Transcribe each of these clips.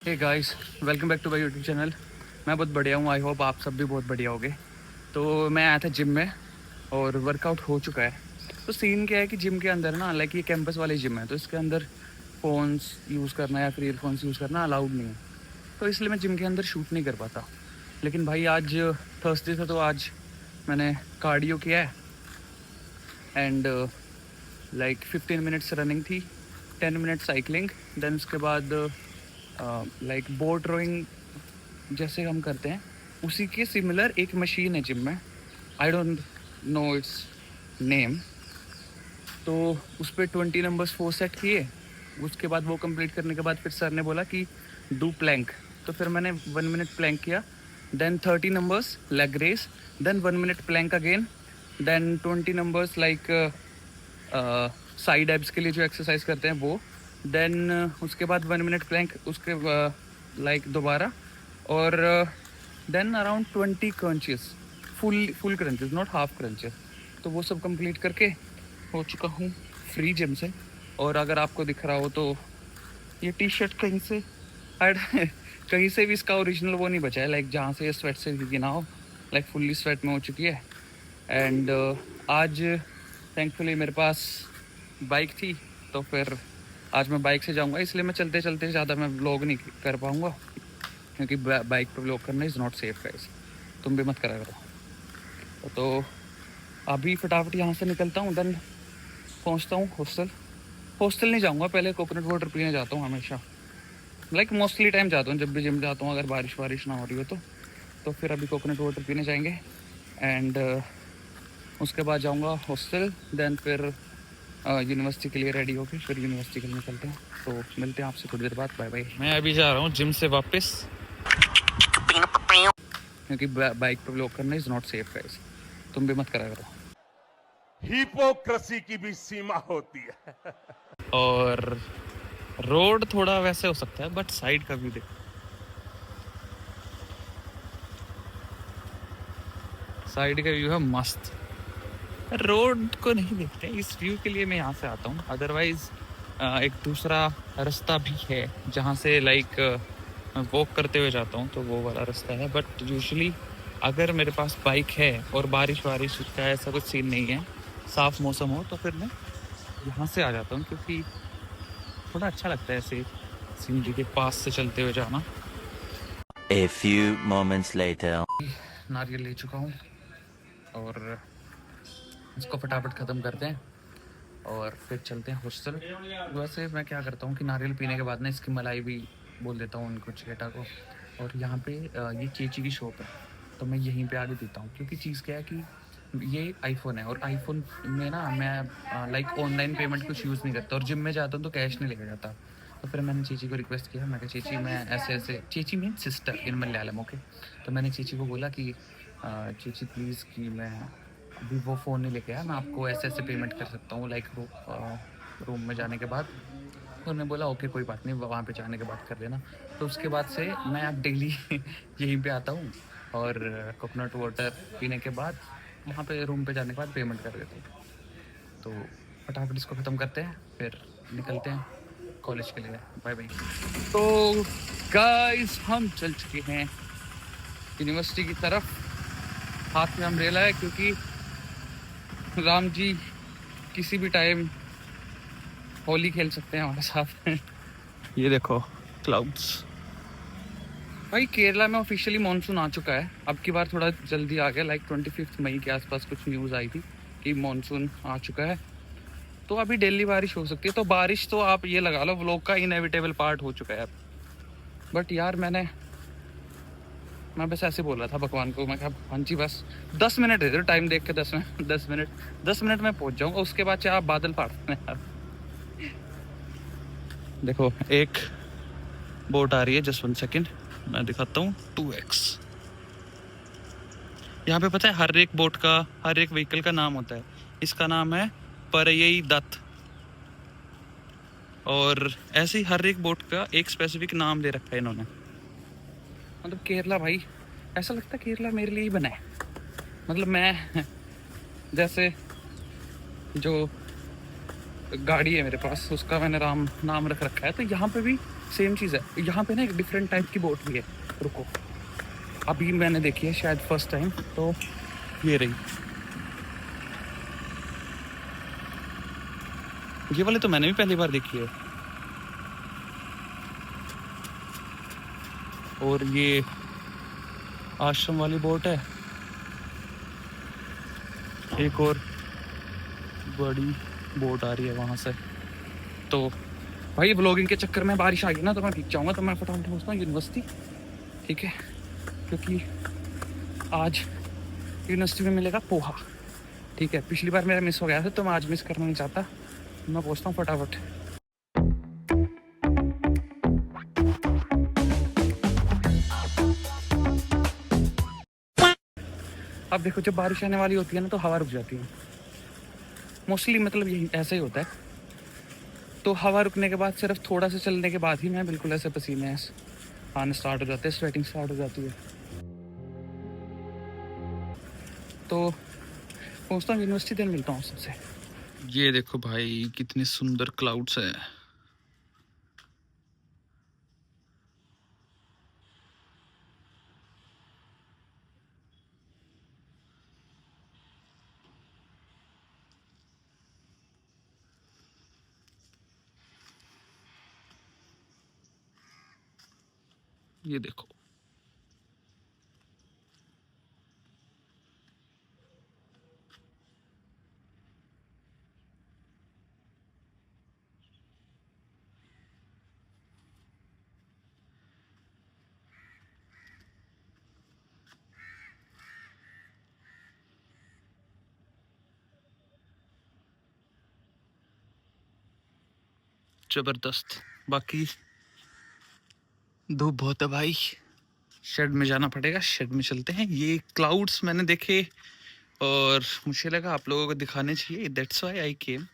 Hey guys, welcome back to my YouTube channel. मैं बहुत बढ़िया हूँ, आई होप आप सब भी बहुत बढ़िया होगे। तो मैं आया था जिम में और वर्कआउट हो चुका है। तो सीन क्या है कि जिम के अंदर ना, लाइक ये कैंपस वाली जिम है, तो इसके अंदर फ़ोन्स यूज़ करना या फिर ईयरफोन्स यूज़ करना अलाउड नहीं है। तो इसलिए मैं जिम के अंदर शूट नहीं कर पाता। लेकिन भाई आज थर्सडे था, तो आज मैंने कार्डियो किया है एंड लाइक 15 मिनट्स रनिंग थी, 10 मिनट साइकिलिंग, देन उसके बाद लाइक बोट रोइंग जैसे हम करते हैं उसी के सिमिलर एक मशीन है जिम में। I don't know it's name. तो उस पर 20 नंबर्स 4 सेट किए। उसके बाद वो कंप्लीट करने के बाद फिर सर ने बोला कि डू प्लैंक। तो फिर मैंने 1 मिनट प्लैंक किया, then 30 numbers leg raise, then 1 minute plank again, then 20 numbers like side abs के लिए जो एक्सरसाइज करते हैं वो, देन उसके बाद 1 मिनट प्लैंक, उसके लाइक दोबारा, और then around 20 crunches, full crunches, not half crunches. तो वो सब कंप्लीट करके हो चुका हूँ फ्री जिम से। और अगर आपको दिख रहा हो तो ये टी शर्ट कहीं से कहीं से भी इसका ओरिजिनल वो नहीं बचा है, लाइक जहाँ से ये स्वेट से भीगी ना हो, लाइक फुल्ली स्वेट में हो चुकी है। एंड आज थैंकफुली मेरे पास बाइक थी, तो फिर आज मैं बाइक से जाऊंगा। इसलिए मैं चलते चलते ज़्यादा मैं व्लॉग नहीं कर पाऊँगा, क्योंकि बाइक पर व्लॉग करना इज़ नॉट सेफ गाइस। तुम भी मत करा करो। तो अभी फटाफट यहाँ से निकलता हूँ, देन पहुँचता हूँ हॉस्टल नहीं जाऊँगा, पहले कोकोनट वाटर पीने जाता हूँ हमेशा, लाइक मोस्टली टाइम जाता हूँ जब भी जिम जाता हूँ, अगर बारिश ना हो रही हो तो फिर अभी कोकोनट वाटर पीने जाएंगे। एंड उसके बाद जाऊँगा हॉस्टल, देन फिर यूनिवर्सिटी के लिए रेडी होके फिर यूनिवर्सिटी के लिए निकलते हैं। तो मिलते हैं आपसे थोड़ी देर बाद, बाय बाय। मैं अभी जा रहा हूँ जिम से वापस, क्योंकि बाइक पर व्लॉग करना इज़ नॉट सेफ गाइस। तुम भी मत करा करो। हिपोक्रेसी की भी सीमा होती है। और रोड थोड़ा वैसे हो सकता है, बट साइड का व्यू देखो, साइड का व्यू है मस्त। रोड को नहीं देखते, इस व्यू के लिए मैं यहाँ से आता हूँ। अदरवाइज एक दूसरा रास्ता भी है जहाँ से लाइक वॉक करते हुए जाता हूँ, तो वो वाला रास्ता है। बट यूजुअली अगर मेरे पास बाइक है और बारिश का ऐसा कुछ सीन नहीं है, साफ मौसम हो, तो फिर मैं यहाँ से आ जाता हूँ, क्योंकि थोड़ा अच्छा लगता है ऐसे सीनरी के पास से चलते हुए जाना। A few moments later. नारियल ले चुका हूँ और इसको फटाफट ख़त्म करते हैं और फिर चलते हैं हॉस्टल। वैसे मैं क्या करता हूँ कि नारियल पीने के बाद ना इसकी मलाई भी बोल देता हूँ उनको, चेटा को। और यहाँ पे ये चेची की शॉप है, तो मैं यहीं पे आके पीता हूँ, क्योंकि चीज़ क्या है कि ये आईफोन है और आईफोन में ना मैं लाइक ऑनलाइन पेमेंट कुछ यूज़ नहीं करता, और जिम में जाता हूँ तो कैश नहीं लेके जाता। तो फिर मैंने चेची को रिक्वेस्ट किया, मैं कहा चेची मैं ऐसे, chechi mean sister in Malayalam, okay. तो मैंने चेची को बोला कि चेची प्लीज़ कि मैं अभी वो फ़ोन नहीं लेके आया, मैं आपको ऐसे पेमेंट कर सकता हूँ, लाइक रूम में जाने के बाद। तो उन्होंने बोला ओके कोई बात नहीं, वहाँ पे जाने के बाद कर देना। तो उसके बाद से मैं अब डेली यहीं पे आता हूँ और कोकोनट वाटर पीने के बाद वहाँ पे रूम पे जाने के बाद पेमेंट कर देता हूँ। तो फटाफट इसको ख़त्म करते हैं, फिर निकलते हैं कॉलेज के लिए। Bye bye. तो गाइस हम चल चुके हैं यूनिवर्सिटी की तरफ। हाथ में अम्ब्रेला है, क्योंकि राम जी किसी भी टाइम होली खेल सकते हैं हमारे साथ। ये देखो क्लाउड्स। भाई केरला में ऑफिशियली मानसून आ चुका है, अब की बार थोड़ा जल्दी आ गया, लाइक 25 मई के आसपास कुछ न्यूज़ आई थी कि मानसून आ चुका है। तो अभी डेली बारिश हो सकती है, तो बारिश तो आप ये लगा लो व्लॉग का इनएविटेबल पार्ट हो चुका है अब। बट यार मैं बस ऐसे बोल रहा था भगवान को, मैं कहा हाँ जी बस 10 मिनट दे दो टाइम देख के, 10 मिनट में पहुंच जाऊंगा, उसके बाद चाहे आप बादल फाड़ दें यार। देखो एक बोट आ रही है, जस्ट 1 सेकेंड मैं दिखाता हूँ। 2x यहाँ पे पता है हर एक बोट का, हर एक व्हीकल का नाम होता है। इसका नाम है परयई दत्त, और ऐसे ही हर एक बोट का एक स्पेसिफिक नाम दे रखा है इन्होंने। मतलब केरला भाई, ऐसा लगता है केरला मेरे लिए ही बना है। मतलब मैं जैसे जो गाड़ी है मेरे पास, उसका मैंने नाम रख रखा है, तो यहाँ पे भी सेम चीज़ है यहाँ पे ना, एक डिफरेंट टाइप की बोट भी है। रुको, अभी मैंने देखी है शायद फर्स्ट टाइम, तो ये रही। ये वाले तो मैंने भी पहली बार देखी है। और ये आश्रम वाली बोट है, एक और बड़ी बोट आ रही है वहाँ से। तो भाई ब्लॉगिंग के चक्कर में बारिश आ गई ना, तो मैं भीग जाऊँगा, तो मैं फटाफट पहुँचता हूँ यूनिवर्सिटी, ठीक है, क्योंकि आज यूनिवर्सिटी में मिलेगा पोहा, ठीक है। पिछली बार मेरा मिस हो गया था, तो मैं आज मिस करना नहीं चाहता। मैं पहुँचता हूँ फटाफट। अब देखो, जब बारिश आने वाली होती है ना, तो हवा रुक जाती है मोस्टली, मतलब यही ऐसा ही होता है। तो हवा रुकने के बाद सिर्फ थोड़ा सा चलने के बाद ही मैं बिल्कुल ऐसे पसीने आने स्टार्ट हो जाते हैं, स्वेटिंग स्टार्ट हो जाती है। तो पहुँचता हूँ यूनिवर्सिटी, दिन मिलता हूँ सबसे। ये देखो भाई, कितने सुंदर क्लाउड्स है। ये देखो, जबरदस्त। बाकी धूप बहुत है भाई, शेड में जाना पड़ेगा, शेड में चलते हैं। ये क्लाउड्स मैंने देखे और मुझे लगा आप लोगों को दिखाने चाहिए, दैट्स व्हाई आई केम।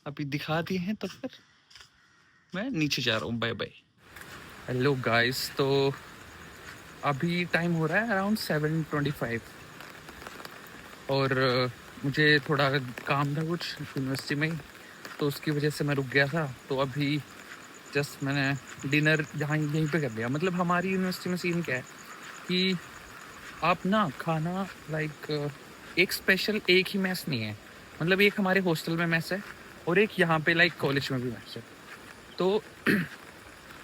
अभी दिखा दिए हैं, तो फिर मैं नीचे जा रहा हूँ। Bye bye. हेलो गाइस, तो अभी टाइम हो रहा है अराउंड 7:25 और मुझे थोड़ा काम था कुछ यूनिवर्सिटी में ही, तो उसकी वजह से मैं रुक गया था। तो अभी जस्ट मैंने डिनर जहाँ यहीं पे कर लिया। मतलब हमारी यूनिवर्सिटी में सीन क्या है कि आप ना खाना लाइक एक स्पेशल एक ही मैस नहीं है। मतलब एक हमारे हॉस्टल में मैस है और एक यहाँ पे लाइक कॉलेज में भी मैस है। तो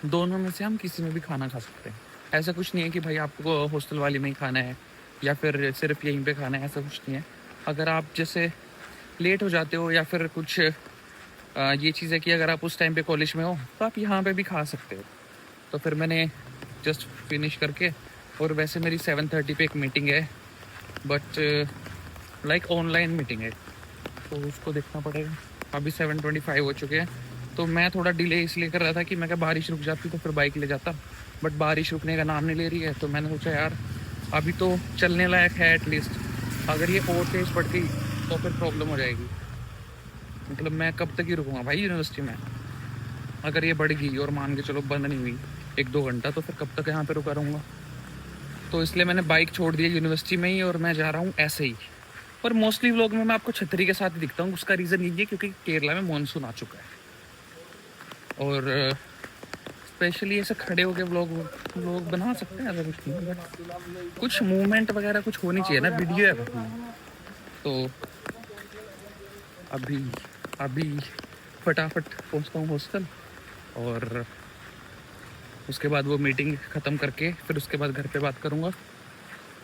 दोनों में से हम किसी में भी खाना खा सकते हैं। ऐसा कुछ नहीं है कि भाई आपको हॉस्टल वाले में ही खाना है या फिर सिर्फ यहीं पे खाना है, ऐसा कुछ नहीं है। अगर आप जैसे लेट हो जाते हो या फिर कुछ ये चीज़ है कि अगर आप उस टाइम पे कॉलेज में हो तो आप यहाँ पे भी खा सकते हो। तो फिर मैंने जस्ट फिनिश करके, और वैसे मेरी 7:30 पे एक मीटिंग है, बट लाइक ऑनलाइन मीटिंग है, तो उसको देखना पड़ेगा। अभी 7:25 हो चुके हैं, तो मैं थोड़ा डिले इसलिए कर रहा था कि मैं क्या बारिश रुक जाती तो फिर बाइक ले जाता, बट बारिश रुकने का नाम नहीं ले रही है। तो मैंने सोचा यार अभी तो चलने लायक है एटलीस्ट, अगर ये और तेज़ पड़ गई तो फिर प्रॉब्लम हो जाएगी। मतलब मैं कब तक ही रुकूंगा भाई यूनिवर्सिटी में। अगर ये बढ़ गई और मान के चलो बंद नहीं हुई 1-2 घंटा, तो फिर कब तक यहाँ पे रुका रहूँगा। तो इसलिए मैंने बाइक छोड़ दी यूनिवर्सिटी में ही और मैं जा रहा हूँ ऐसे ही। और मोस्टली व्लॉग में मैं आपको छतरी के साथ ही दिखता हूँ। उसका रीज़न यही है क्योंकि केरला में मानसून आ चुका है और स्पेशली ऐसे खड़े होकर व्लॉग बना सकते हैं, ऐसा कुछ नहीं, बट कुछ मूवमेंट वगैरह कुछ होनी चाहिए ना, वीडियो है। तो अभी अभी फटाफट पहुँचता हूँ हॉस्टल और उसके बाद वो मीटिंग ख़त्म करके फिर उसके बाद घर पे बात करूँगा।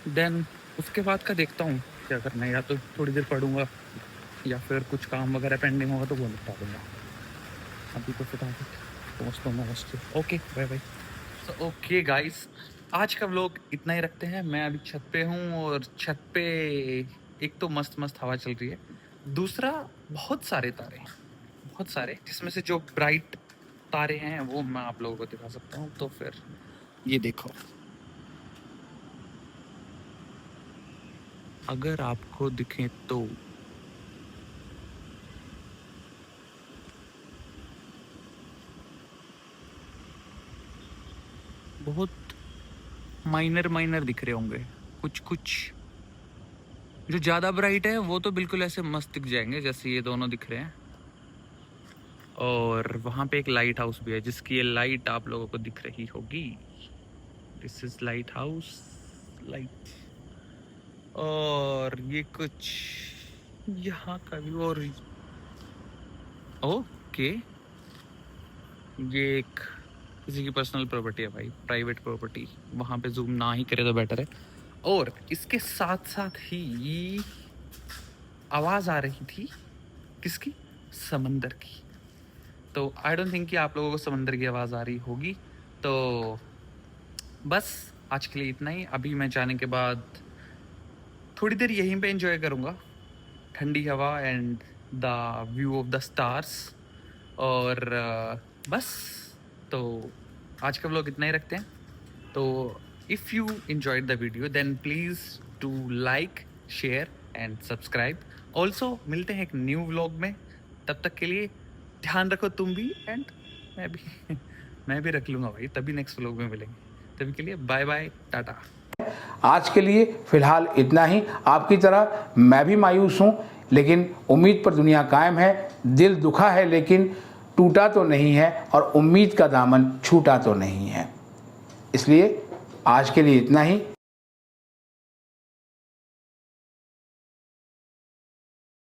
देन उसके बाद का देखता हूँ क्या करना है, या तो थोड़ी देर पढ़ूँगा या फिर कुछ काम वगैरह पेंडिंग होगा तो वो निपटा दूँगा। अभी तो फटाफट पहुँचता हूँ हॉस्टल। Okay bye bye. तो ओके गाइस, आज का व्लॉग इतना ही रखते हैं। मैं अभी छत पे हूँ और छत पे एक तो मस्त मस्त हवा चल रही है, दूसरा बहुत सारे तारे हैं, बहुत सारे, जिसमें से जो ब्राइट तारे हैं वो मैं आप लोगों को दिखा सकता हूँ। तो फिर ये देखो, अगर आपको दिखे तो बहुत माइनर दिख रहे होंगे, कुछ कुछ जो ज़्यादा ब्राइट है वो तो बिल्कुल ऐसे मस्त दिख जाएंगे जैसे ये दोनों दिख रहे हैं। और वहाँ पे एक लाइट हाउस भी है जिसकी ये लाइट आप लोगों को दिख रही होगी। This is light house light. और ये कुछ यहाँ का भी। और ओके, ये एक किसी की पर्सनल प्रॉपर्टी है भाई, प्राइवेट प्रॉपर्टी। वहाँ पे जूम ना ही करे तो बेटर है। और इसके साथ साथ ही आवाज़ आ रही थी किसकी? समंदर की। तो आई डोंट थिंक कि आप लोगों को समंदर की आवाज़ आ रही होगी। तो बस आज के लिए इतना ही। अभी मैं जाने के बाद थोड़ी देर यहीं पे एंजॉय करूँगा, ठंडी हवा and the view of the stars. और बस, तो आज का व्लॉग इतना ही रखते हैं। तो if you enjoyed the video then please to like, share and subscribe. Also मिलते हैं एक न्यू व्लॉग में। तब तक के लिए ध्यान रखो तुम भी एंड मैं भी मैं भी रख लूँगा भाई। तभी नेक्स्ट व्लॉग में मिलेंगे। तभी के लिए बाय बाय, टाटा। आज के लिए फिलहाल इतना ही। आपकी तरह मैं भी मायूस हूँ, लेकिन उम्मीद पर दुनिया कायम है। दिल दुखा है लेकिन टूटा तो नहीं है, और उम्मीद का दामन छूटा तो नहीं है। इसलिए आज के लिए इतना ही।